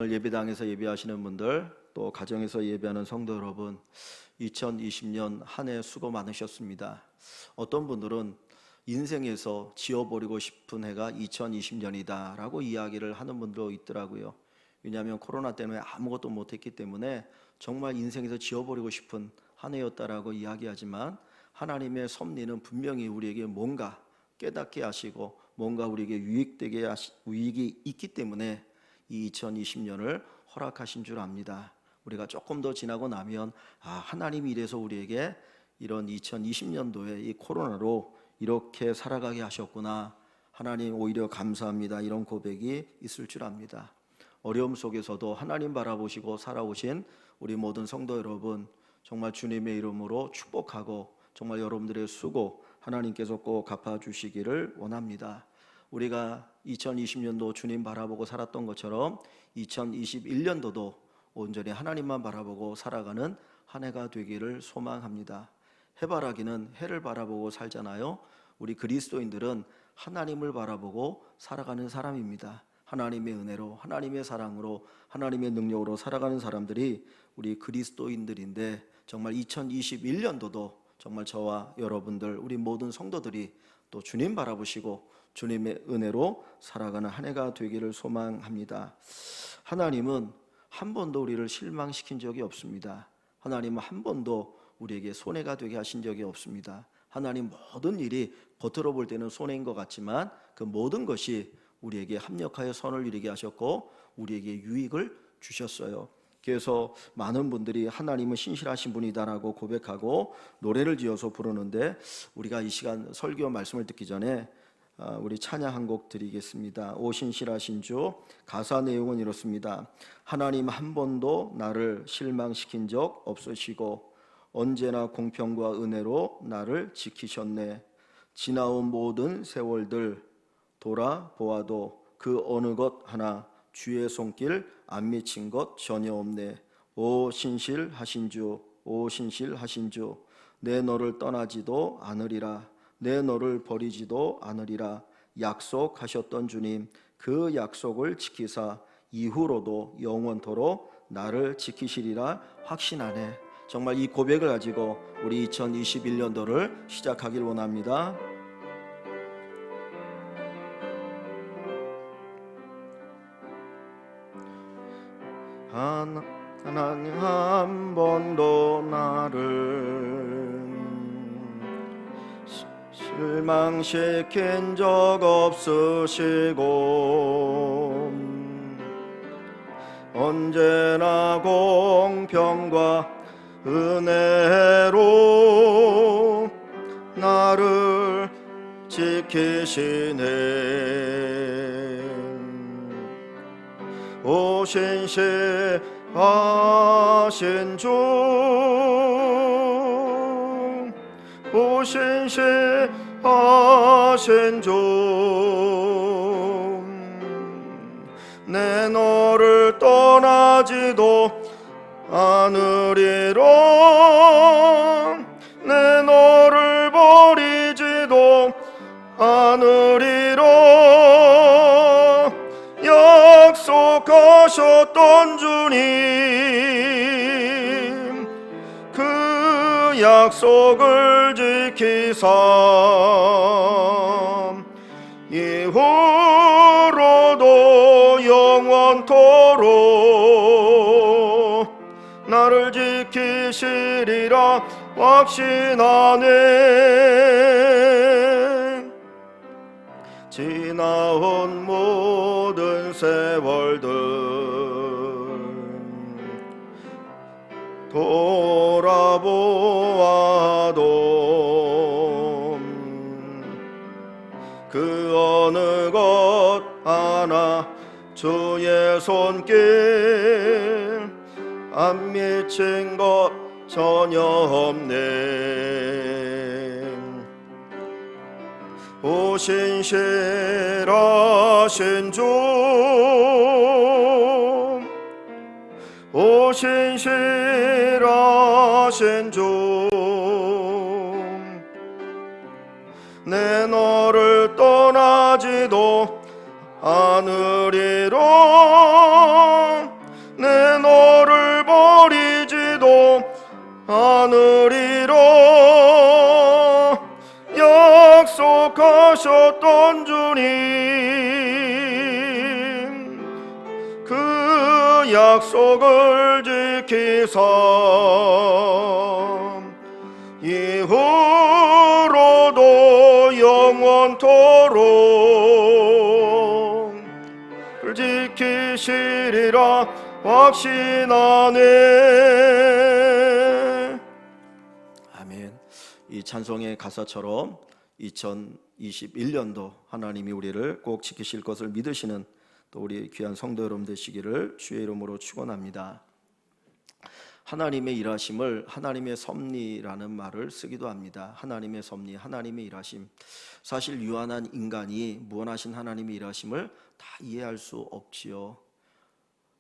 예배당에서 예배하시는 분들, 또 가정에서 예배하는 성도 여러분, 2020년 한 해 수고 많으셨습니다. 어떤 분들은 인생에서 지워버리고 싶은 해가 2020년이다 라고 이야기를 하는 분도 있더라고요. 왜냐하면 코로나 때문에 아무것도 못했기 때문에 정말 인생에서 지워버리고 싶은 한 해였다라고 이야기하지만, 하나님의 섭리는 분명히 우리에게 뭔가 깨닫게 하시고 뭔가 우리에게 유익이 있기 때문에 이 2020년을 허락하신 줄 압니다. 우리가 조금 더 지나고 나면 하나님이 이래서 우리에게 이런 2020년도에 이 코로나로 이렇게 살아가게 하셨구나, 하나님 오히려 감사합니다, 이런 고백이 있을 줄 압니다. 어려움 속에서도 하나님 바라보시고 살아오신 우리 모든 성도 여러분, 정말 주님의 이름으로 축복하고 정말 여러분들의 수고 하나님께서 꼭 갚아주시기를 원합니다. 우리가 2020년도 주님 바라보고 살았던 것처럼 2021년도도 온전히 하나님만 바라보고 살아가는 한 해가 되기를 소망합니다. 해바라기는 해를 바라보고 살잖아요. 우리 그리스도인들은 하나님을 바라보고 살아가는 사람입니다. 하나님의 은혜로, 하나님의 사랑으로, 하나님의 능력으로 살아가는 사람들이 우리 그리스도인들인데, 정말 2021년도도 정말 저와 여러분들, 우리 모든 성도들이 또 주님 바라보시고 주님의 은혜로 살아가는 한 해가 되기를 소망합니다. 하나님은 한 번도 우리를 실망시킨 적이 없습니다. 하나님은 한 번도 우리에게 손해가 되게 하신 적이 없습니다. 하나님 모든 일이 겉으로 볼 때는 손해인 것 같지만 그 모든 것이 우리에게 합력하여 선을 이루게 하셨고 우리에게 유익을 주셨어요. 그래서 많은 분들이 하나님은 신실하신 분이다라고 고백하고 노래를 지어서 부르는데, 우리가 이 시간 설교 말씀을 듣기 전에 우리 찬양 한 곡 드리겠습니다. 오 신실하신 주. 가사 내용은 이렇습니다. 하나님 한 번도 나를 실망시킨 적 없으시고 언제나 공평과 은혜로 나를 지키셨네. 지나온 모든 세월들 돌아보아도 그 어느 것 하나 주의 손길 안 미친 것 전혀 없네. 오 신실하신 주, 오 신실하신 주. 내 너를 떠나지도 않으리라. 내 너를 버리지도 않으리라. 약속하셨던 주님, 그 약속을 지키사 이후로도 영원토록 나를 지키시리라 확신하네. 정말 이 고백을 가지고 우리 2021년도를 시작하길 원합니다. 하나님 한 번도 나를 실망시킨 적 없으시고 언제나 공평과 은혜로 나를 지키시네. 오 신실하신 주, 오 신실하신 주. 내 너를 떠나지도 않으리라. 내 너를 버리지도 않으리라. 약속하셨던 주님, 그 약속을 지키사 이후로도 영원토록 나를 지키시리라 확신하네. 지나온 모든 세월들 돌아보아도 그 어느 것 하나 주의 손길 안 미친 것 전혀 없네. 오 신실하신 주, 오 신실하신 주. 내 너를 떠나지도 않으리라. 약속하셨던 주님, 그 약속을 지키사 이후로도 영원토록 그 지키시리라 확신하네. 아멘. 이 찬송의 가사처럼 2021년도 하나님이 우리를 꼭 지키실 것을 믿으시는 또 우리 귀한 성도 여러분 되시기를 주의 이름으로 축원합니다. 하나님의 일하심을 하나님의 섭리라는 말을 쓰기도 합니다. 하나님의 섭리, 하나님의 일하심. 사실 유한한 인간이 무한하신 하나님의 일하심을 다 이해할 수 없지요.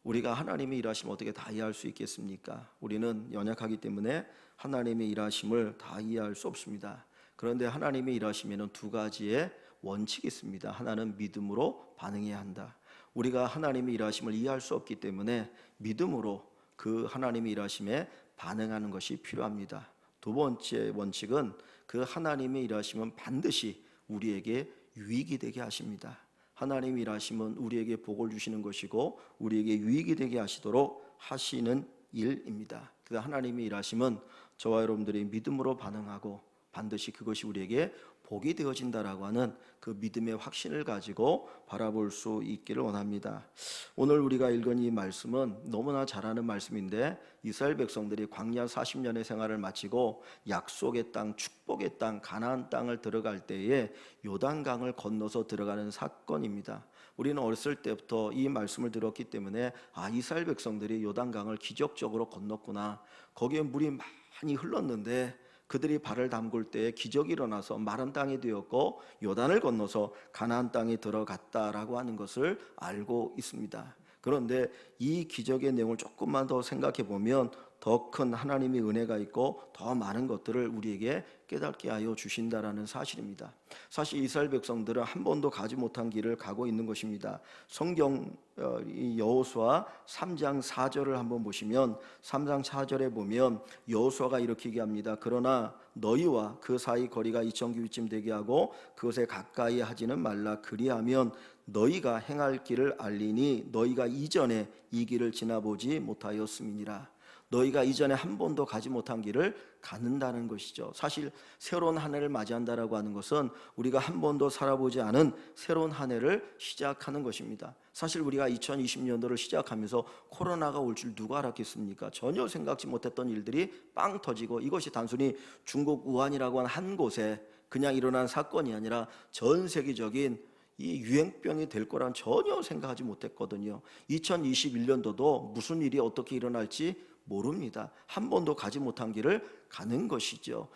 우리가 하나님의 일하심을 어떻게 다 이해할 수 있겠습니까? 우리는 연약하기 때문에 하나님의 일하심을 다 이해할 수 없습니다. 그런데 하나님의 일하심에는 두 가지의 원칙이 있습니다. 하나는 믿음으로 반응해야 한다. 우리가 하나님의 일하심을 이해할 수 없기 때문에 믿음으로 그 하나님의 일하심에 반응하는 것이 필요합니다. 두 번째 원칙은 그 하나님의 일하심은 반드시 우리에게 유익이 되게 하십니다. 하나님의 일하심은 우리에게 복을 주시는 것이고 우리에게 유익이 되게 하시도록 하시는 일입니다. 그래서 하나님의 일하심은 저와 여러분들이 믿음으로 반응하고 반드시 그것이 우리에게 복이 되어진다라고 하는 그 믿음의 확신을 가지고 바라볼 수 있기를 원합니다. 오늘 우리가 읽은 이 말씀은 너무나 잘 아는 말씀인데 이스라엘 백성들이 광야 40년의 생활을 마치고 약속의 땅, 축복의 땅, 가나안 땅을 들어갈 때에 요단강을 건너서 들어가는 사건입니다. 우리는 어렸을 때부터 이 말씀을 들었기 때문에 이스라엘 백성들이 요단강을 기적적으로 건넜구나. 거기에 물이 많이 흘렀는데 그들이 발을 담글 때 기적이 일어나서 마른 땅이 되었고 요단을 건너서 가나안 땅에 들어갔다라고 하는 것을 알고 있습니다. 그런데 이 기적의 내용을 조금만 더 생각해 보면 더 큰 하나님의 은혜가 있고 더 많은 것들을 우리에게 깨닫게 하여 주신다라는 사실입니다. 사실 이스라엘 백성들은 한 번도 가지 못한 길을 가고 있는 것입니다. 성경 여호수아 3장 4절을 한번 보시면 3장 4절에 보면 여호수아가 이렇게 얘기합니다. 그러나 너희와 그 사이 거리가 2000규빗쯤 되게 하고 그것에 가까이 하지는 말라. 그리하면 너희가 행할 길을 알리니 너희가 이전에 이 길을 지나보지 못하였음이니라. 너희가 이전에 한 번도 가지 못한 길을 가는다는 것이죠. 사실 새로운 한 해를 맞이한다라고 하는 것은 우리가 한 번도 살아보지 않은 새로운 한 해를 시작하는 것입니다. 사실 우리가 2020년도를 시작하면서 코로나가 올 줄 누가 알았겠습니까? 전혀 생각지 못했던 일들이 빵 터지고 이것이 단순히 중국 우한이라고 하는 한 곳에 그냥 일어난 사건이 아니라 전 세계적인 이 유행병이 될 거란 전혀 생각하지 못했거든요. 2021년도도 무슨 일이 어떻게 일어날지 모릅니다. 한 번도 가지 못한 길을 가는 것이죠.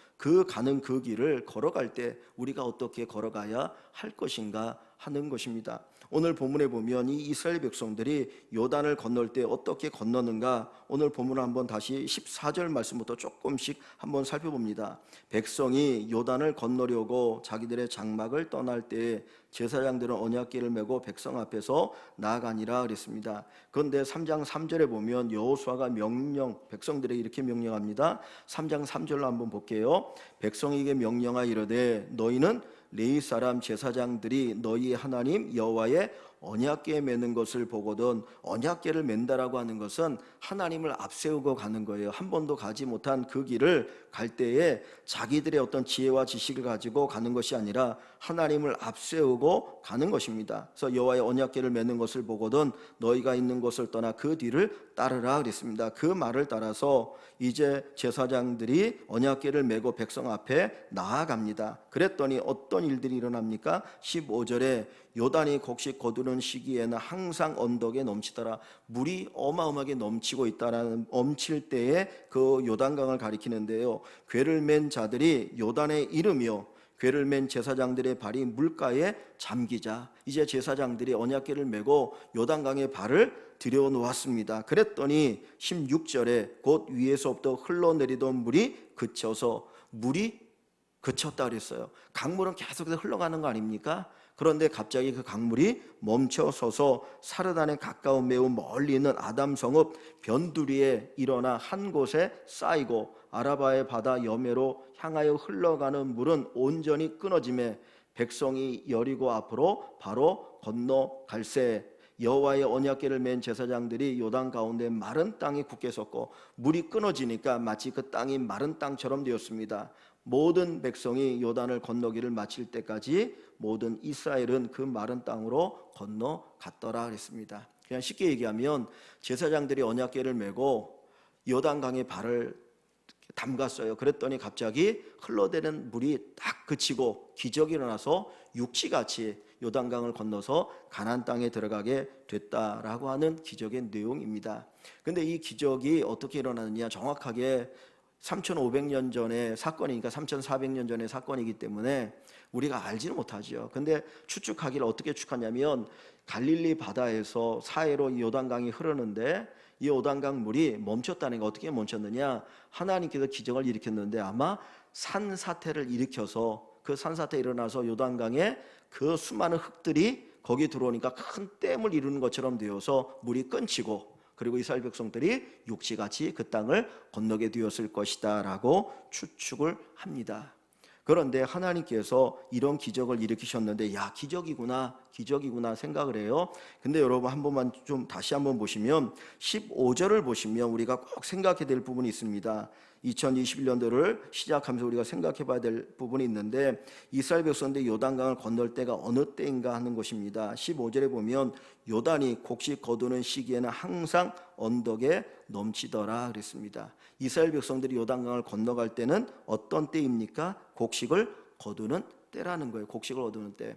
가는 그 길을 걸어갈 때 우리가 어떻게 걸어가야 할 것인가 하는 것입니다. 오늘 본문에 보면 이 이스라엘 백성들이 요단을 건널 때 어떻게 건너는가, 오늘 본문을 한번 다시 14절 말씀부터 조금씩 한번 살펴봅니다. 백성이 요단을 건너려고 자기들의 장막을 떠날 때 제사장들은 언약궤를 메고 백성 앞에서 나아가니라 그랬습니다. 그런데 3장 3절에 보면 여호수아가 백성들에게 이렇게 명령합니다. 3장 3절로 한번 볼게요. 백성에게 명령하여 이르되 너희는 레위 사람 제사장들이 너희 하나님 여호와의 언약궤에 매는 것을 보거든. 언약궤를 맨다라고 하는 것은 하나님을 앞세우고 가는 거예요. 한 번도 가지 못한 그 길을 갈 때에 자기들의 어떤 지혜와 지식을 가지고 가는 것이 아니라 하나님을 앞세우고 가는 것입니다. 그래서 여호와의 언약궤를 매는 것을 보거든 너희가 있는 곳을 떠나 그 뒤를 따르라 그랬습니다. 그 말을 따라서 이제 제사장들이 언약궤를 메고 백성 앞에 나아갑니다. 그랬더니 어떤 일들이 일어납니까? 15절에 요단이 곡식 거두는 시기에는 항상 언덕에 넘치더라. 물이 어마어마하게 넘치고 있다라는, 넘칠 때에 그 요단강을 가리키는데요. 궤를 맨 자들이 요단에 이르며 궤를 맨 제사장들의 발이 물가에 잠기자. 이제 제사장들이 언약궤를 메고 요단강에 발을 들여놓았습니다. 그랬더니 16절에 곧 위에서부터 흘러내리던 물이 그쳐서 물이 그쳤다 그랬어요. 강물은 계속해서 흘러가는 거 아닙니까? 그런데 갑자기 그 강물이 멈춰서서 사르단에 가까운 매우 멀리 있는 아담 성읍 변두리에 일어나 한 곳에 쌓이고 아라바의 바다 여매로 향하여 흘러가는 물은 온전히 끊어지매 백성이 여리고 앞으로 바로 건너갈새 여호와의 언약궤를 맨 제사장들이 요단 가운데 마른 땅에 굳게 섰고 물이 끊어지니까 마치 그 땅이 마른 땅처럼 되었습니다. 모든 백성이 요단을 건너기를 마칠 때까지 모든 이스라엘은 그 마른 땅으로 건너갔더라 그랬습니다. 그냥 쉽게 얘기하면 제사장들이 언약궤를 메고 요단강에 발을 담갔어요. 그랬더니 갑자기 흘러대는 물이 딱 그치고 기적이 일어나서 육지같이 요단강을 건너서 가나안 땅에 들어가게 됐다라고 하는 기적의 내용입니다. 근데 이 기적이 어떻게 일어나느냐, 정확하게 3,500년 전의 사건이니까 3,400년 전의 사건이기 때문에 우리가 알지는 못하죠. 근데 추측하기를 어떻게 추측하냐면 갈릴리 바다에서 사해로 요단강이 흐르는데 이 요단강 물이 멈췄다는 게 어떻게 멈췄느냐, 하나님께서 기적을 일으켰는데 아마 산사태를 일으켜서 그 산사태 일어나서 요단강에 그 수많은 흙들이 거기 들어오니까 큰 댐을 이루는 것처럼 되어서 물이 끊기고 그리고 이스라엘 백성들이 육지같이 그 땅을 건너게 되었을 것이다 라고 추측을 합니다. 그런데 하나님께서 이런 기적을 일으키셨는데 야, 기적이구나 생각을 해요. 근데 여러분 한 번만 좀 다시 한번 보시면 15절을 보시면 우리가 꼭 생각해야 될 부분이 있습니다. 2021년도를 시작하면서 우리가 생각해 봐야 될 부분이 있는데 이스라엘 백성들이 요단강을 건널 때가 어느 때인가 하는 것입니다. 15절에 보면 요단이 곡식 거두는 시기에는 항상 언덕에 넘치더라 그랬습니다. 이스라엘 백성들이 요단강을 건너갈 때는 어떤 때입니까? 곡식을 거두는 때라는 거예요. 곡식을 거두는 때.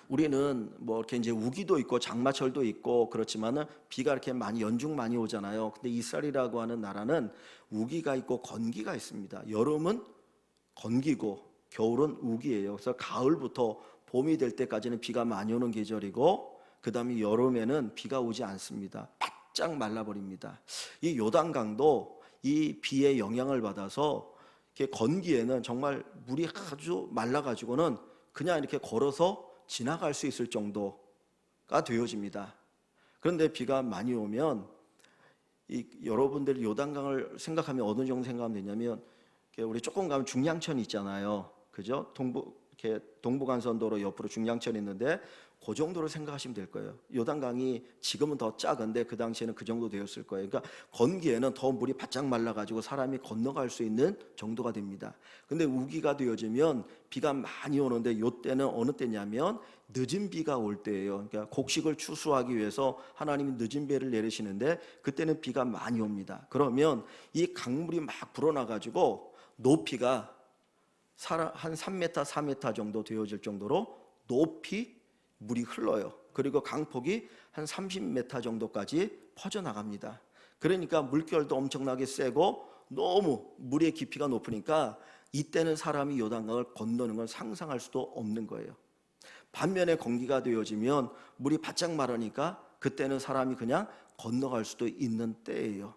우리는 뭐 이렇게 이제 우기도 있고 장마철도 있고 그렇지만은 비가 이렇게 많이 연중 많이 오잖아요. 근데 이스라엘이라고 하는 나라는 우기가 있고 건기가 있습니다. 여름은 건기고 겨울은 우기예요. 그래서 가을부터 봄이 될 때까지는 비가 많이 오는 계절이고 그다음에 여름에는 비가 오지 않습니다. 바짝 말라버립니다. 이 요단강도 이 비의 영향을 받아서 이렇게 건기에는 정말 물이 아주 말라가지고는 그냥 이렇게 걸어서 지나갈 수 있을 정도가 되어집니다. 그런데 비가 많이 오면 여러분들 요단강을 생각하면 어느 정도 생각하면 되냐면 우리 조금 가면 중량천이 있잖아요. 그죠? 동부간선도로 옆으로 중량천이 있는데 그 정도로 생각하시면 될 거예요. 요단강이 지금은 더 작은데 그 당시에는 그 정도 되었을 거예요. 그러니까 건기에는 더 물이 바짝 말라가지고 사람이 건너갈 수 있는 정도가 됩니다. 근데 우기가 되어지면 비가 많이 오는데 이때는 어느 때냐면 늦은 비가 올 때예요. 그러니까 곡식을 추수하기 위해서 하나님이 늦은 비를 내리시는데 그때는 비가 많이 옵니다. 그러면 이 강물이 막 불어나가지고 높이가 한 3m, 4m 정도 되어질 정도로 높이 물이 흘러요. 그리고 강폭이 한 30m 정도까지 퍼져나갑니다. 그러니까 물결도 엄청나게 세고 너무 물의 깊이가 높으니까 이때는 사람이 요단강을 건너는 건 상상할 수도 없는 거예요. 반면에 건기가 되어지면 물이 바짝 마르니까 그때는 사람이 그냥 건너갈 수도 있는 때예요.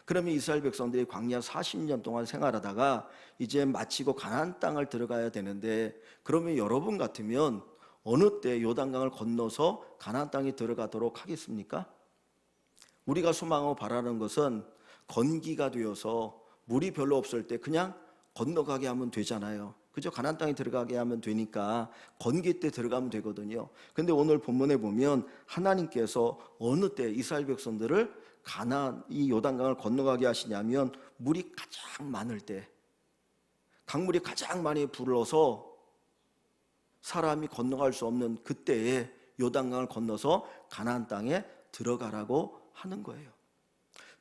그러면 이스라엘 백성들이 광야 40년 동안 생활하다가 이제 마치고 가나안 땅을 들어가야 되는데 그러면 여러분 같으면 어느 때 요단강을 건너서 가나안 땅에 들어가도록 하겠습니까? 우리가 소망하고 바라는 것은 건기가 되어서 물이 별로 없을 때 그냥 건너가게 하면 되잖아요. 그죠? 가나안 땅에 들어가게 하면 되니까 건기 때 들어가면 되거든요. 근데 오늘 본문에 보면 하나님께서 어느 때 이스라엘 백성들을 가나안 이 요단강을 건너가게 하시냐면 물이 가장 많을 때, 강물이 가장 많이 불어서 사람이 건너갈 수 없는 그때에 요단강을 건너서 가나안 땅에 들어가라고 하는 거예요.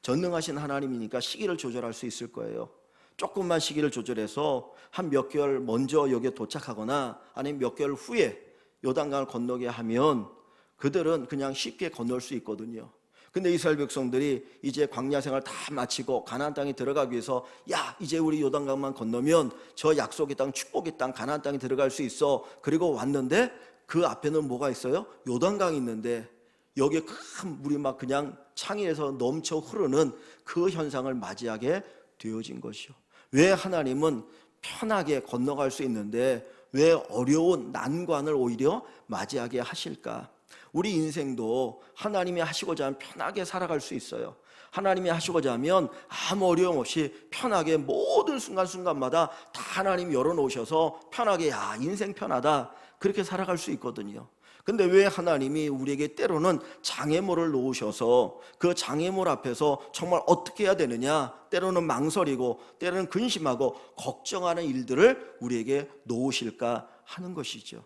전능하신 하나님이니까 시기를 조절할 수 있을 거예요. 조금만 시기를 조절해서 한 몇 개월 먼저 여기에 도착하거나 아니면 몇 개월 후에 요단강을 건너게 하면 그들은 그냥 쉽게 건널 수 있거든요. 근데 이스라엘 백성들이 이제 광야 생활 다 마치고 가나안 땅에 들어가기 위해서 야, 이제 우리 요단강만 건너면 저 약속의 땅, 축복의 땅, 가나안 땅에 들어갈 수 있어. 그리고 왔는데 그 앞에는 뭐가 있어요? 요단강이 있는데 여기에 큰 물이 막 그냥 창에서 넘쳐 흐르는 그 현상을 맞이하게 되어진 것이요. 왜 하나님은 편하게 건너갈 수 있는데 왜 어려운 난관을 오히려 맞이하게 하실까? 우리 인생도 하나님이 하시고자 하면 편하게 살아갈 수 있어요. 하나님이 하시고자 하면 아무 어려움 없이 편하게 모든 순간순간마다 다 하나님이 열어놓으셔서 편하게 야 인생 편하다 그렇게 살아갈 수 있거든요. 근데 왜 하나님이 우리에게 때로는 장애물을 놓으셔서 그 장애물 앞에서 정말 어떻게 해야 되느냐, 때로는 망설이고 때로는 근심하고 걱정하는 일들을 우리에게 놓으실까 하는 것이죠.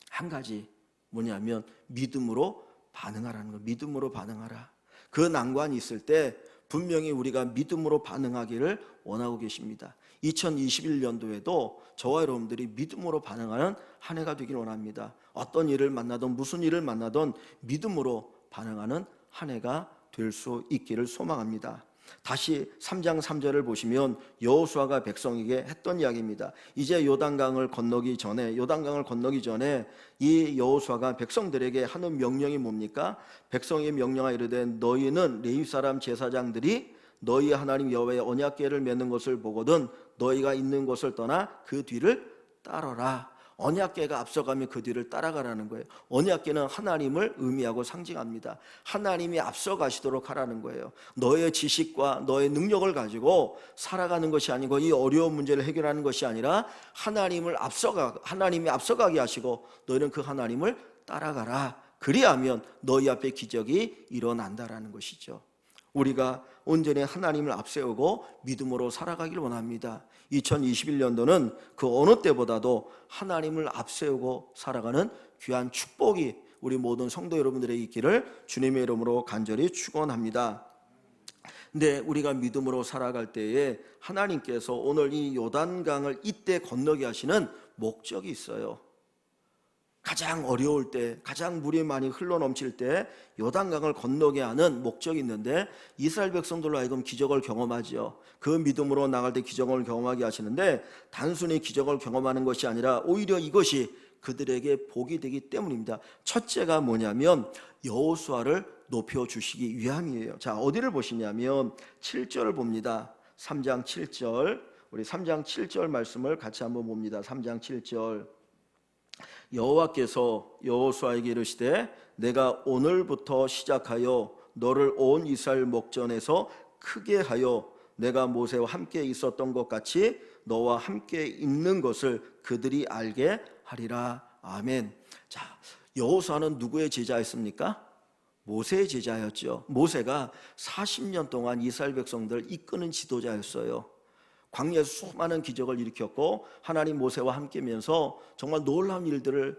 한 가지 뭐냐면 믿음으로 반응하라는 거. 믿음으로 반응하라. 그 난관이 있을 때 분명히 우리가 믿음으로 반응하기를 원하고 계십니다. 2021년도에도 저와 여러분들이 믿음으로 반응하는 한 해가 되길 원합니다. 어떤 일을 만나든 무슨 일을 만나든 믿음으로 반응하는 한 해가 될 수 있기를 소망합니다. 다시 3장 3절을 보시면 여호수아가 백성에게 했던 이야기입니다. 이제 요단강을 건너기 전에 이 여호수아가 백성들에게 하는 명령이 뭡니까? 백성에게 명령하 이르되 너희는 레위 사람 제사장들이 너희 하나님 여호와의 언약궤를 맺는 것을 보거든 너희가 있는 곳을 떠나 그 뒤를 따르라. 언약궤가 앞서가면 그 뒤를 따라가라는 거예요. 언약궤는 하나님을 의미하고 상징합니다. 하나님이 앞서가시도록 하라는 거예요. 너의 지식과 너의 능력을 가지고 살아가는 것이 아니고 이 어려운 문제를 해결하는 것이 아니라 하나님이 앞서가게 하시고 너희는 그 하나님을 따라가라. 그리하면 너희 앞에 기적이 일어난다라는 것이죠. 우리가 온전히 하나님을 앞세우고 믿음으로 살아가길 원합니다. 2021년도는 그 어느 때보다도 하나님을 앞세우고 살아가는 귀한 축복이 우리 모든 성도 여러분들에게 있기를 주님의 이름으로 간절히 축원합니다. 근데 우리가 믿음으로 살아갈 때에 하나님께서 오늘 이 요단강을 이때 건너게 하시는 목적이 있어요. 가장 어려울 때, 가장 물이 많이 흘러넘칠 때 요단강을 건너게 하는 목적이 있는데 이스라엘 백성들로 하여금 기적을 경험하지요. 그 믿음으로 나갈 때 기적을 경험하게 하시는데 단순히 기적을 경험하는 것이 아니라 오히려 이것이 그들에게 복이 되기 때문입니다. 첫째가 뭐냐면 여호수아를 높여주시기 위함이에요. 자, 어디를 보시냐면 7절을 봅니다. 3장 7절, 우리 3장 7절 말씀을 같이 한번 봅니다. 3장 7절. 여호와께서 여호수아에게 이르시되 내가 오늘부터 시작하여 너를 온 이스라엘 목전에서 크게 하여 내가 모세와 함께 있었던 것 같이 너와 함께 있는 것을 그들이 알게 하리라. 아멘. 자, 여호수아는 누구의 제자였습니까? 모세의 제자였죠. 모세가 40년 동안 이스라엘 백성들을 이끄는 지도자였어요. 광야에서 수많은 기적을 일으켰고 하나님 모세와 함께면서 정말 놀라운 일들을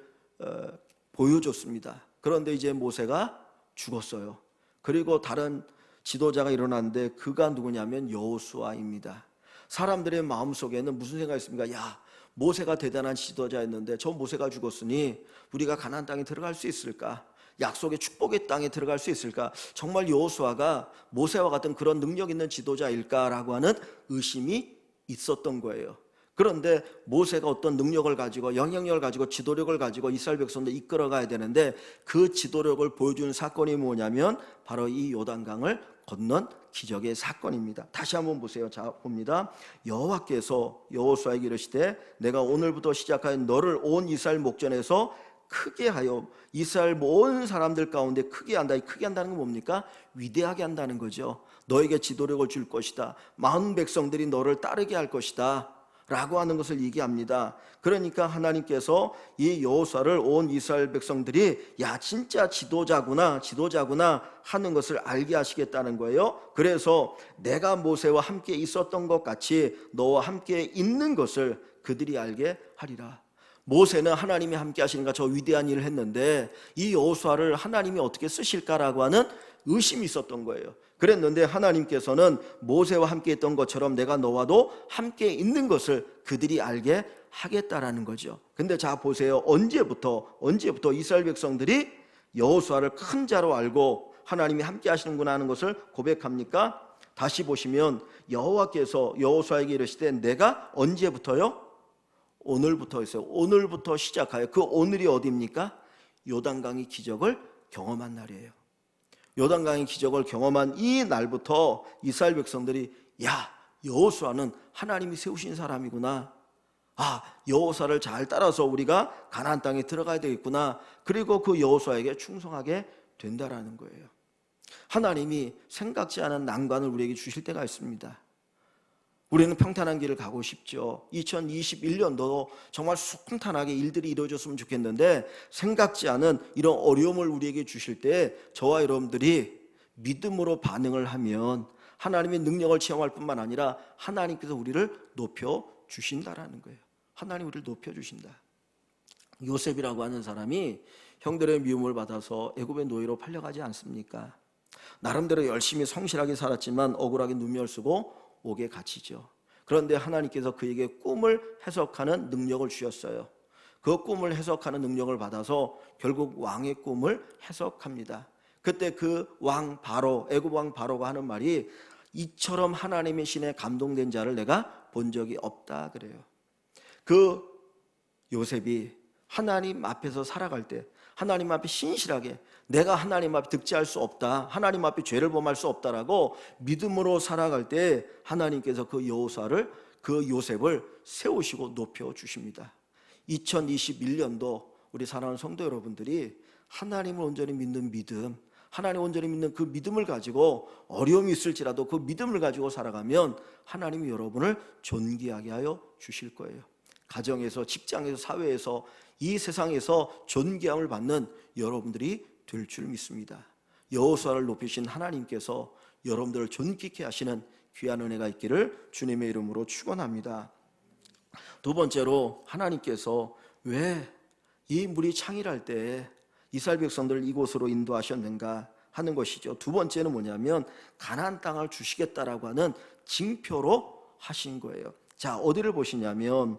보여줬습니다. 그런데 이제 모세가 죽었어요. 그리고 다른 지도자가 일어났는데 그가 누구냐면 여호수아입니다. 사람들의 마음속에는 무슨 생각이 있습니까? 야, 모세가 대단한 지도자였는데 저 모세가 죽었으니 우리가 가나안 땅에 들어갈 수 있을까? 약속의 축복의 땅에 들어갈 수 있을까? 정말 여호수아가 모세와 같은 그런 능력 있는 지도자일까라고 하는 의심이 있었던 거예요. 그런데 모세가 어떤 능력을 가지고 영향력을 가지고 지도력을 가지고 이스라엘 백성들 이끌어 가야 되는데 그 지도력을 보여주는 사건이 뭐냐면 바로 이 요단강을 건넌 기적의 사건입니다. 다시 한번 보세요. 자, 봅니다. 여호와께서 여호수아에게 이르시되 내가 오늘부터 시작하여 너를 온 이스라엘 목전에서 크게 하여 이스라엘 모든 사람들 가운데 크게 한다. 이 크게 한다는 건 뭡니까? 위대하게 한다는 거죠. 너에게 지도력을 줄 것이다. 많은 백성들이 너를 따르게 할 것이다 라고 하는 것을 얘기합니다. 그러니까 하나님께서 이 여호수아를 온 이스라엘 백성들이 야 진짜 지도자구나 하는 것을 알게 하시겠다는 거예요. 그래서 내가 모세와 함께 있었던 것 같이 너와 함께 있는 것을 그들이 알게 하리라. 모세는 하나님이 함께 하시니까 저 위대한 일을 했는데 이 여호수아를 하나님이 어떻게 쓰실까라고 하는 의심이 있었던 거예요. 그랬는데 하나님께서는 모세와 함께 있던 것처럼 내가 너와도 함께 있는 것을 그들이 알게 하겠다라는 거죠. 근데 자 보세요. 언제부터 이스라엘 백성들이 여호수아를 큰 자로 알고 하나님이 함께 하시는구나 하는 것을 고백합니까? 다시 보시면 여호와께서 여호수아에게 이르시되 내가 언제부터요? 오늘부터 했어요. 오늘부터 시작하여 그 오늘이 어디입니까? 요단강의 기적을 경험한 날이에요. 요단강의 기적을 경험한 이 날부터 이스라엘 백성들이 야 여호수아는 하나님이 세우신 사람이구나 여호수아를 잘 따라서 우리가 가나안 땅에 들어가야 되겠구나. 그리고 그 여호수아에게 충성하게 된다라는 거예요. 하나님이 생각지 않은 난관을 우리에게 주실 때가 있습니다. 우리는 평탄한 길을 가고 싶죠. 2021년도 정말 순탄하게 일들이 이루어졌으면 좋겠는데 생각지 않은 이런 어려움을 우리에게 주실 때 저와 여러분들이 믿음으로 반응을 하면 하나님의 능력을 체험할 뿐만 아니라 하나님께서 우리를 높여주신다라는 거예요. 하나님 우리를 높여주신다. 요셉이라고 하는 사람이 형들의 미움을 받아서 애굽의 노예로 팔려가지 않습니까? 나름대로 열심히 성실하게 살았지만 억울하게 누명을 쓰고 옥에 갇히죠. 그런데 하나님께서 그에게 꿈을 해석하는 능력을 주셨어요. 그 꿈을 해석하는 능력을 받아서 결국 왕의 꿈을 해석합니다. 그때 그 왕 바로, 애굽 왕 바로가 하는 말이 이처럼 하나님의 신에 감동된 자를 내가 본 적이 없다 그래요. 그 요셉이 하나님 앞에서 살아갈 때 하나님 앞에 신실하게 내가 하나님 앞에 득죄할 수 없다, 하나님 앞에 죄를 범할 수 없다라고 믿음으로 살아갈 때 하나님께서 그 여호수아를, 그 요셉을 세우시고 높여주십니다. 2021년도 우리 사랑하는 성도 여러분들이 하나님을 온전히 믿는 믿음, 하나님 온전히 믿는 그 믿음을 가지고 어려움이 있을지라도 그 믿음을 가지고 살아가면 하나님이 여러분을 존귀하게 하여 주실 거예요. 가정에서, 직장에서, 사회에서, 이 세상에서 존귀함을 받는 여러분들이 될 줄 믿습니다. 여호수아를 높이신 하나님께서 여러분들을 존귀케 하시는 귀한 은혜가 있기를 주님의 이름으로 축원합니다. 두 번째로 하나님께서 왜 이 물이 창일할 때 이스라엘 백성들을 이곳으로 인도하셨는가 하는 것이죠. 두 번째는 뭐냐면 가나안 땅을 주시겠다라고 하는 징표로 하신 거예요. 자, 어디를 보시냐면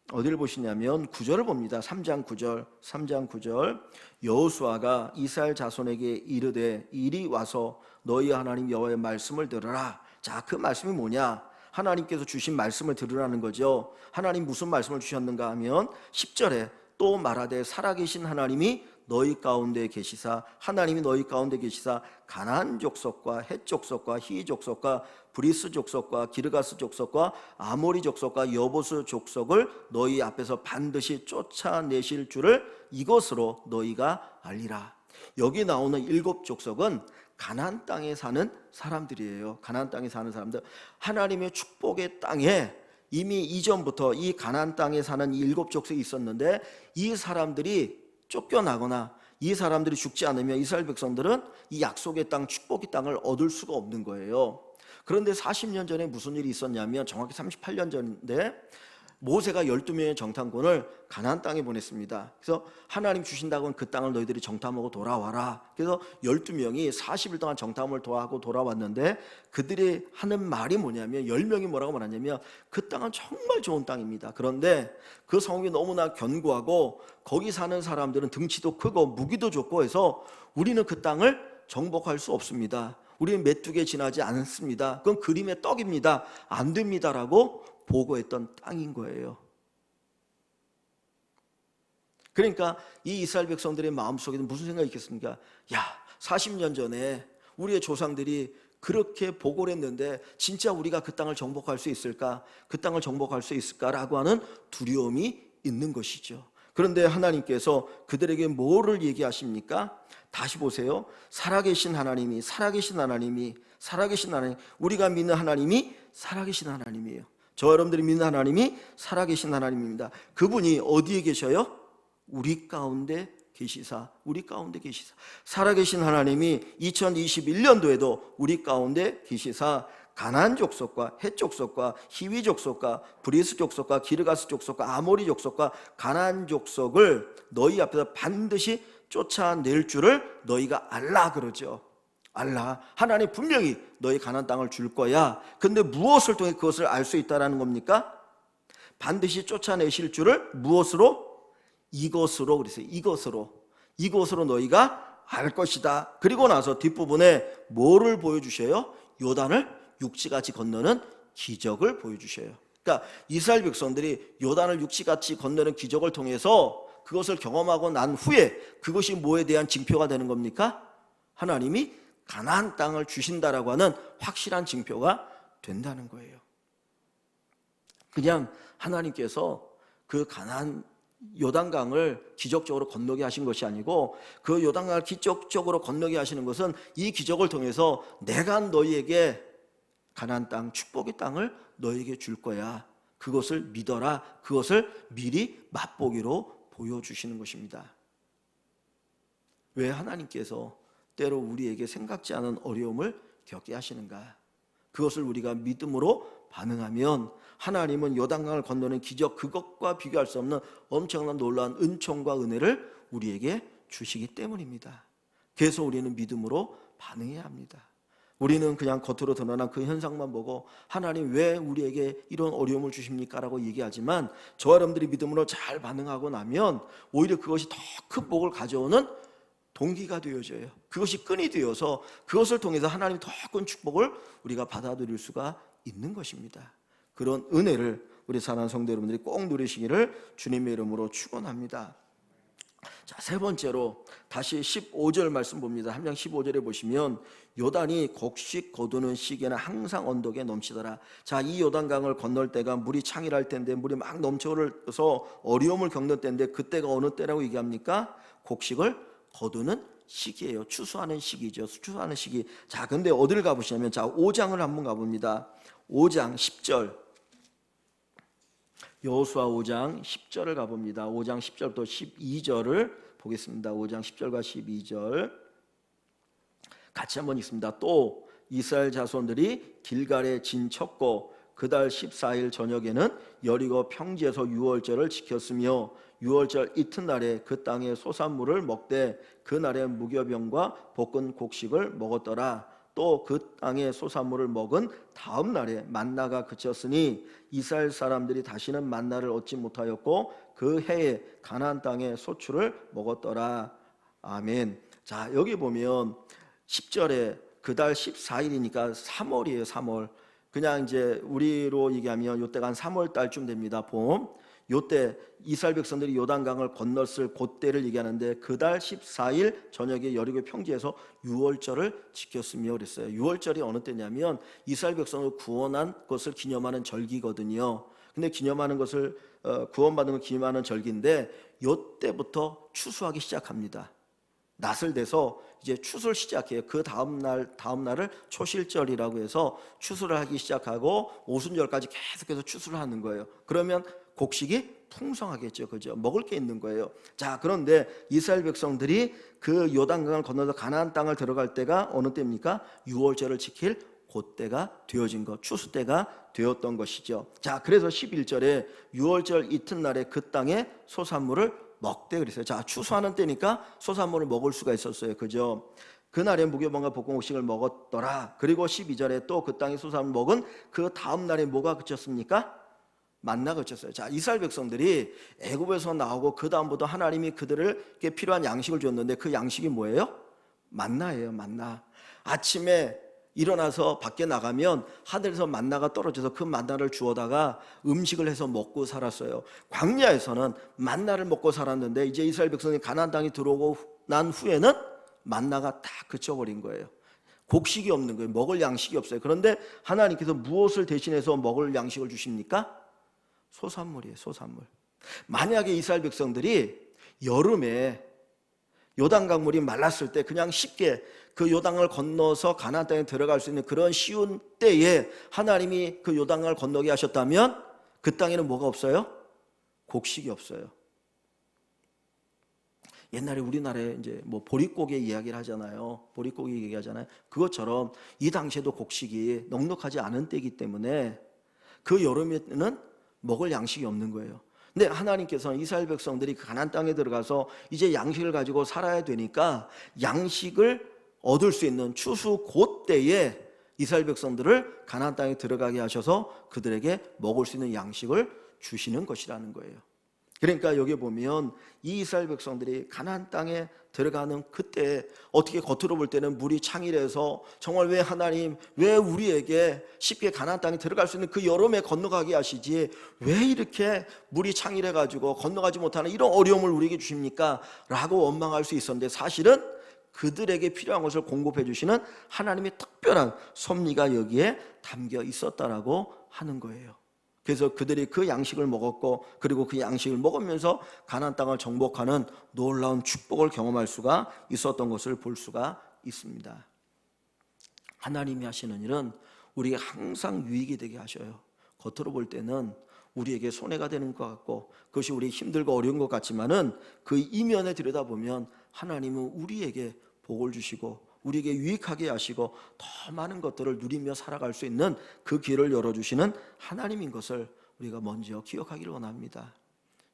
9절을 봅니다. 3장 9절. 여호수아가 이스라엘 자손에게 이르되 이리 와서 너희 하나님 여호와의 말씀을 들으라. 자, 그 말씀이 뭐냐? 하나님께서 주신 말씀을 들으라는 거죠. 하나님 무슨 말씀을 주셨는가 하면 10절에 또 말하되 살아계신 하나님이 너희 가운데 계시사, 하나님이 너희 가운데 계시사 가나안 족속과 헷 족속과 히 족속과 브리스 족속과 기르가스 족속과 아모리 족속과 여보스 족속을 너희 앞에서 반드시 쫓아내실 줄을 이것으로 너희가 알리라. 여기 나오는 7 족속은 가나안 땅에 사는 사람들이에요. 가나안 땅에 사는 사람들, 하나님의 축복의 땅에 이미 이전부터 이 가나안 땅에 사는 7 족속이 있었는데 이 사람들이 쫓겨나거나 이 사람들이 죽지 않으면 이스라엘 백성들은 이 약속의 땅, 축복의 땅을 얻을 수가 없는 거예요. 그런데 40년 전에 무슨 일이 있었냐면 정확히 38년 전인데 모세가 12명의 정탐꾼을 가나안 땅에 보냈습니다. 그래서 하나님 주신다고 그 땅을 너희들이 정탐하고 돌아와라. 그래서 12명이 40일 동안 정탐을 하고 돌아왔는데 그들이 하는 말이 뭐냐면 10명이 뭐라고 말하냐면 그 땅은 정말 좋은 땅입니다. 그런데 그 성이 너무나 견고하고 거기 사는 사람들은 등치도 크고 무기도 좋고 해서 우리는 그 땅을 정복할 수 없습니다. 우리는 메뚜기에 지나지 않습니다. 그건 그림의 떡입니다. 안 됩니다라고 보고했던 땅인 거예요. 그러니까 이 이스라엘 백성들의 마음속에는 무슨 생각이 있겠습니까? 40년 전에 우리의 조상들이 그렇게 보고를 했는데 진짜 우리가 그 땅을 정복할 수 있을까? 그 땅을 정복할 수 있을까라고 하는 두려움이 있는 것이죠. 그런데 하나님께서 그들에게 뭐를 얘기하십니까? 다시 보세요. 살아계신 하나님, 우리가 믿는 하나님이 살아계신 하나님이에요. 저 여러분들이 믿는 하나님이 살아계신 하나님입니다. 그분이 어디에 계셔요? 우리 가운데 계시사. 살아계신 하나님이 2021년도에도 우리 가운데 계시사 가나안 족속과 헷 족속과 히위 족속과 브리스 족속과 기르가스 족속과 아모리 족속과 가나안 족속을 너희 앞에서 반드시 쫓아낼 줄을 너희가 알라 그러죠. 알라. 하나님 분명히 너희 가나안 땅을 줄 거야. 근데 무엇을 통해 그것을 알 수 있다라는 겁니까? 반드시 쫓아내실 줄을 무엇으로? 이것으로 그랬어요. 이것으로 너희가 알 것이다. 그리고 나서 뒷부분에 뭐를 보여주셔요? 요단을 육지같이 건너는 기적을 보여주셔요. 그러니까 이스라엘 백성들이 요단을 육지같이 건너는 기적을 통해서 그것을 경험하고 난 후에 그것이 뭐에 대한 징표가 되는 겁니까? 하나님이 가나안 땅을 주신다라고 하는 확실한 징표가 된다는 거예요. 그냥 하나님께서 그 가나안 요단강을 기적적으로 건너게 하신 것이 아니고, 그 요단강을 기적적으로 건너게 하시는 것은 이 기적을 통해서 내가 너희에게 가나안 땅, 축복의 땅을 너희에게 줄 거야, 그것을 믿어라, 그것을 미리 맛보기로 보여주시는 것입니다. 왜 하나님께서 때로 우리에게 생각지 않은 어려움을 겪게 하시는가? 그것을 우리가 믿음으로 반응하면 하나님은 요단강을 건너는 기적, 그것과 비교할 수 없는 엄청난 놀라운 은총과 은혜를 우리에게 주시기 때문입니다. 그래서 우리는 믿음으로 반응해야 합니다. 우리는 그냥 겉으로 드러난 그 현상만 보고 하나님 왜 우리에게 이런 어려움을 주십니까? 라고 얘기하지만, 저와 여러분들이 믿음으로 잘 반응하고 나면 오히려 그것이 더 큰 복을 가져오는 동기가 되어져요. 그것이 끈이 되어서 그것을 통해서 하나님 더 큰 축복을 우리가 받아들일 수가 있는 것입니다. 그런 은혜를 우리 사랑하는 성도 여러분들이 꼭 누리시기를 주님의 이름으로 축원합니다. 자, 세 번째로 다시 15절 말씀 봅니다. 함장 15절에 보시면 요단이 곡식 거두는 시기에는 항상 언덕에 넘치더라. 자, 이 요단강을 건널 때가 물이 창일할 때인데, 물이 막 넘쳐서 어려움을 겪는 때인데, 그때가 어느 때라고 얘기합니까? 곡식을 거두는 시기예요. 추수하는 시기죠. 추수하는 시기. 자, 근데 어디를 가보시냐면, 자, 5장을 한번 가봅니다. 5장 10절. 여호수아 5장 10절을 가봅니다. 5장 10절부터 12절을 보겠습니다. 5장 10절과 12절 같이 한번 읽습니다. 또 이스라엘 자손들이 길갈에 진 쳤고 그달 14일 저녁에는 여리고 평지에서 유월절을 지켰으며 유월절 이튿날에 그 땅의 소산물을 먹되 그날에 무교병과 볶은 곡식을 먹었더라. 또 그 땅의 소산물을 먹은 다음 날에 만나가 그쳤으니 이스라엘 사람들이 다시는 만나를 얻지 못하였고 그 해에 가나안 땅의 소출을 먹었더라. 아멘. 자, 여기 보면 10절에 그달 14일이니까 3월이에요. 3월. 그냥 이제 우리로 얘기하면 이때가 한 3월 달쯤 됩니다. 봄. 요때 이스라엘 백성들이 요단강을 건넜을 그때를 얘기하는데, 그달 14일 저녁에 여리고 평지에서 유월절을 지켰으며 그랬어요. 유월절이 어느 때냐면 이스라엘 백성을 구원한 것을 기념하는 절기거든요. 근데 기념하는 것을 구원받은 걸 기념하는 절기인데, 요때부터 추수하기 시작합니다. 낫을 대서 이제 추수를 시작해요. 그 다음 날을 초실절이라고 해서 추수를 하기 시작하고 오순절까지 계속해서 추수를 하는 거예요. 그러면 곡식이 풍성하겠죠. 그죠? 먹을 게 있는 거예요. 자, 그런데 이스라엘 백성들이 그 요단강을 건너서 가나안 땅을 들어갈 때가 어느 때입니까? 유월절을 지킬 그때가 되어진 것, 추수 때가 되었던 것이죠. 자, 그래서 11절에 유월절 이튿날에 그 땅에 소산물을 먹되 그랬어요. 자, 추수하는 때니까 소산물을 먹을 수가 있었어요. 그죠? 그날에 무교병과 볶은 곡식을 먹었더라. 그리고 12절에 또 그 땅에 소산물을 먹은 그 다음 날에 뭐가 그쳤습니까? 만나가 그쳤어요. 자, 이스라엘 백성들이 애굽에서 나오고 그 다음부터 하나님이 그들에게 필요한 양식을 줬는데, 그 양식이 뭐예요? 만나예요. 만나. 아침에 일어나서 밖에 나가면 하늘에서 만나가 떨어져서 그 만나를 주워다가 음식을 해서 먹고 살았어요. 광야에서는 만나를 먹고 살았는데, 이제 이스라엘 백성이 가나안 땅에 들어오고 난 후에는 만나가 다 그쳐버린 거예요. 곡식이 없는 거예요. 먹을 양식이 없어요. 그런데 하나님께서 무엇을 대신해서 먹을 양식을 주십니까? 소산물이에요. 소산물. 만약에 이스라엘 백성들이 여름에 요단강 물이 말랐을 때 그냥 쉽게 그 요단강을 건너서 가나안 땅에 들어갈 수 있는 그런 쉬운 때에 하나님이 그 요단강을 건너게 하셨다면 그 땅에는 뭐가 없어요? 곡식이 없어요. 옛날에 우리나라에 이제 뭐 보릿고개 이야기를 하잖아요. 보릿고개 얘기하잖아요. 그것처럼 이 당시에도 곡식이 넉넉하지 않은 때이기 때문에 그 여름에는 먹을 양식이 없는 거예요. 근데 하나님께서는 이스라엘 백성들이 가나안 땅에 들어가서 이제 양식을 가지고 살아야 되니까 양식을 얻을 수 있는 추수 그때에 이스라엘 백성들을 가나안 땅에 들어가게 하셔서 그들에게 먹을 수 있는 양식을 주시는 것이라는 거예요. 그러니까 여기 보면 이 이스라엘 백성들이 가나안 땅에 들어가는 그때 어떻게 겉으로 볼 때는 물이 창일해서 정말 왜 하나님 왜 우리에게 쉽게 가나안 땅에 들어갈 수 있는 그 여름에 건너가게 하시지 왜 이렇게 물이 창일해 가지고 건너가지 못하는 이런 어려움을 우리에게 주십니까? 라고 원망할 수 있었는데, 사실은 그들에게 필요한 것을 공급해 주시는 하나님의 특별한 섭리가 여기에 담겨 있었다라고 하는 거예요. 그래서 그들이 그 양식을 먹었고, 그리고 그 양식을 먹으면서 가나안 땅을 정복하는 놀라운 축복을 경험할 수가 있었던 것을 볼 수가 있습니다. 하나님이 하시는 일은 우리에게 항상 유익이 되게 하셔요. 겉으로 볼 때는 우리에게 손해가 되는 것 같고, 그것이 우리 힘들고 어려운 것 같지만은 그 이면에 들여다보면 하나님은 우리에게 복을 주시고 우리에게 유익하게 하시고 더 많은 것들을 누리며 살아갈 수 있는 그 길을 열어주시는 하나님인 것을 우리가 먼저 기억하기를 원합니다.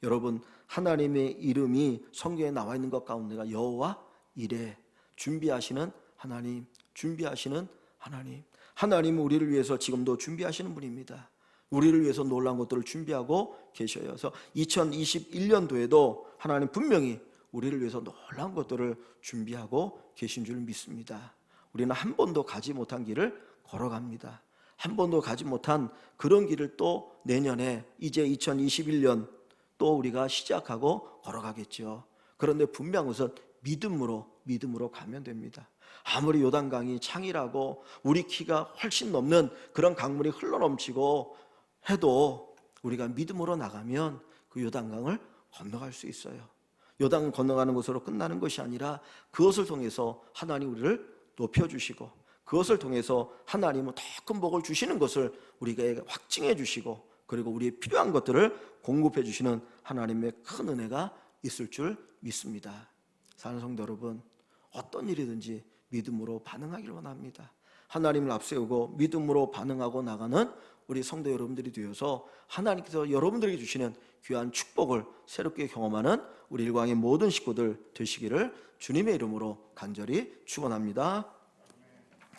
여러분, 하나님의 이름이 성경에 나와 있는 것 가운데가 여호와 이레, 준비하시는 하나님, 준비하시는 하나님. 하나님은 우리를 위해서 지금도 준비하시는 분입니다. 우리를 위해서 놀라운 것들을 준비하고 계셔요. 그래서 2021년도에도 하나님 분명히 우리를 위해서 놀라운 것들을 준비하고 계신 줄 믿습니다. 우리는 한 번도 가지 못한 길을 걸어갑니다. 한 번도 가지 못한 그런 길을 또 내년에 이제 2021년 또 우리가 시작하고 걸어가겠죠. 그런데 분명한 것은 믿음으로 가면 됩니다. 아무리 요단강이 창이라고 우리 키가 훨씬 넘는 그런 강물이 흘러넘치고 해도 우리가 믿음으로 나가면 그 요단강을 건너갈 수 있어요. 요단 건너가는 것으로 끝나는 것이 아니라 그것을 통해서 하나님 우리를 높여주시고, 그것을 통해서 하나님은 더 큰 복을 주시는 것을 우리에게 확증해 주시고, 그리고 우리의 필요한 것들을 공급해 주시는 하나님의 큰 은혜가 있을 줄 믿습니다. 사랑하는 성도 여러분, 어떤 일이든지 믿음으로 반응하기를 원합니다. 하나님을 앞세우고 믿음으로 반응하고 나가는 우리 성도 여러분들이 되어서 하나님께서 여러분들에게 주시는 귀한 축복을 새롭게 경험하는 우리 일광의 모든 식구들 되시기를 주님의 이름으로 간절히 축원합니다.